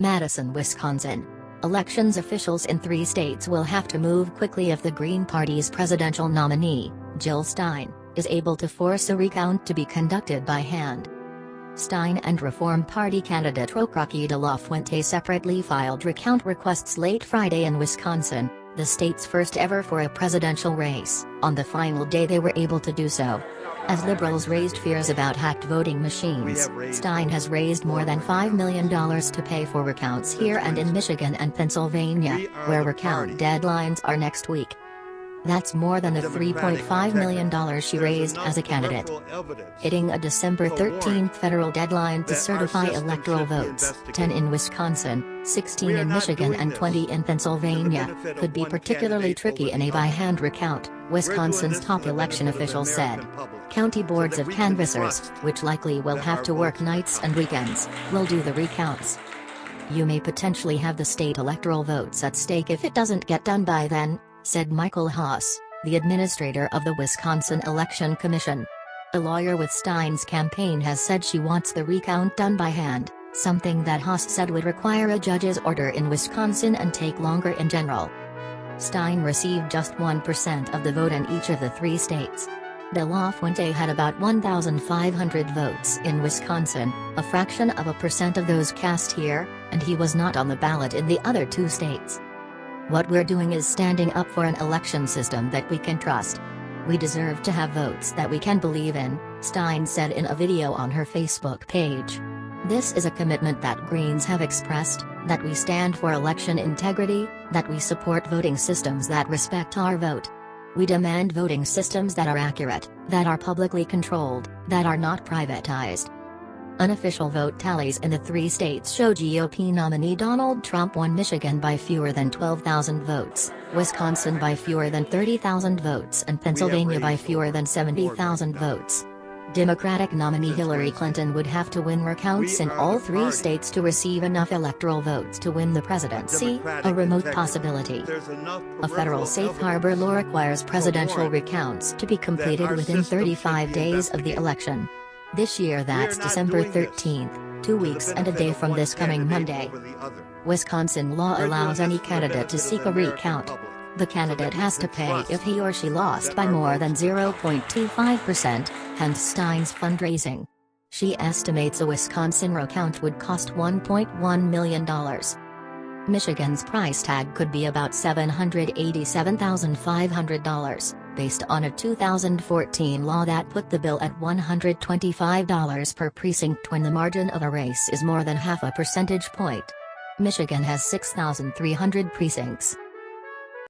Madison, Wisconsin. Elections officials in 3 states will have to move quickly if the Green Party's presidential nominee, Jill Stein, is able to force a recount to be conducted by hand. Stein and Reform Party candidate Roque de la Fuente separately filed recount requests late Friday in Wisconsin, the state's first ever for a presidential race. On the final day they were able to do so. As liberals raised fears about hacked voting machines, Stein has raised more than $5 million to pay for recounts here and in Michigan and Pennsylvania, where recount deadlines are next week. That's more than the $3.5 million she raised as a candidate. Hitting a December 13 federal deadline to certify electoral votes, 10 in Wisconsin, 16 in Michigan and 20 in Pennsylvania, could be particularly tricky in a by-hand recount, Wisconsin's top election official said. County boards of canvassers, which likely will have to work nights and weekends, will do the recounts. You may potentially have the state electoral votes at stake if it doesn't get done by then, said Michael Haas, the administrator of the Wisconsin Election Commission. A lawyer with Stein's campaign has said she wants the recount done by hand, something that Haas said would require a judge's order in Wisconsin and take longer in general. Stein received just 1% of the vote in each of the 3 states. De La Fuente had about 1,500 votes in Wisconsin, a fraction of a percent of those cast here, and he was not on the ballot in the other 2 states. What we're doing is standing up for an election system that we can trust. We deserve to have votes that we can believe in, Stein said in a video on her Facebook page. This is a commitment that Greens have expressed, that we stand for election integrity, that we support voting systems that respect our vote. We demand voting systems that are accurate, that are publicly controlled, that are not privatized. Unofficial vote tallies in the 3 states show GOP nominee Donald Trump won Michigan by fewer than 12,000 votes, Wisconsin by fewer than 30,000 votes and Pennsylvania by fewer than 70,000 votes. Democratic nominee Hillary Clinton would have to win recounts in all 3 states to receive enough electoral votes to win the presidency, a remote possibility. A federal safe harbor law requires presidential recounts to be completed within 35 days of the election. This year that's December 13th, 2 weeks and a day from this coming Monday. Wisconsin law allows any candidate to seek a recount. The candidate has to pay if he or she lost by more than 0.25%, hence Stein's fundraising. She estimates a Wisconsin recount would cost $1.1 million. Michigan's price tag could be about $787,500. Based on a 2014 law that put the bill at $125 per precinct when the margin of a race is more than half a percentage point. Michigan has 6,300 precincts.